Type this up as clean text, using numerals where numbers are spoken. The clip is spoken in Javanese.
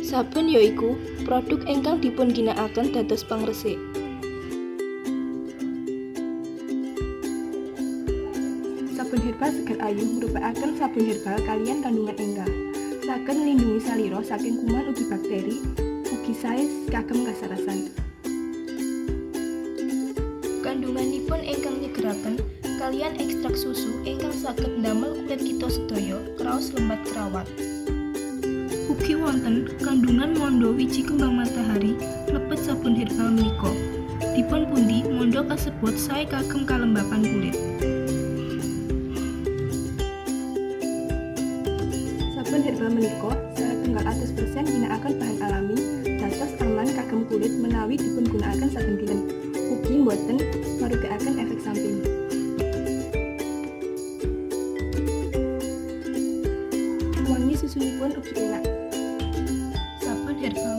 Sabun yaiku produk ingkang dipunginakaken dados pangresik. Sabun herbal seger ayu merupaken sabun herbal kaliyan kandungan enggal. Saged nglindungi salira saking kuman ugi bakteri, ugi sae kagem kasarasan. Kandunganipun ingkang nyegeraken kaliyan ekstrak susu ingkang saged ndamel kulit kita sedaya kraos lembat kerawat. Ugi wonten kandungan mondo wiji kembang matahari mlebet sabun herbal menika. Dipun pundi mondo kasebut sae kagem kalembapan kulit. Sabun herbal menika satunggal atus persen ginakaken bahan alami dados aman kagem kulit menawi dipun gunakaken saben dinten. Ugi boten marugakaken efek samping. Wangi susunipun ugi enak. Sabun herbal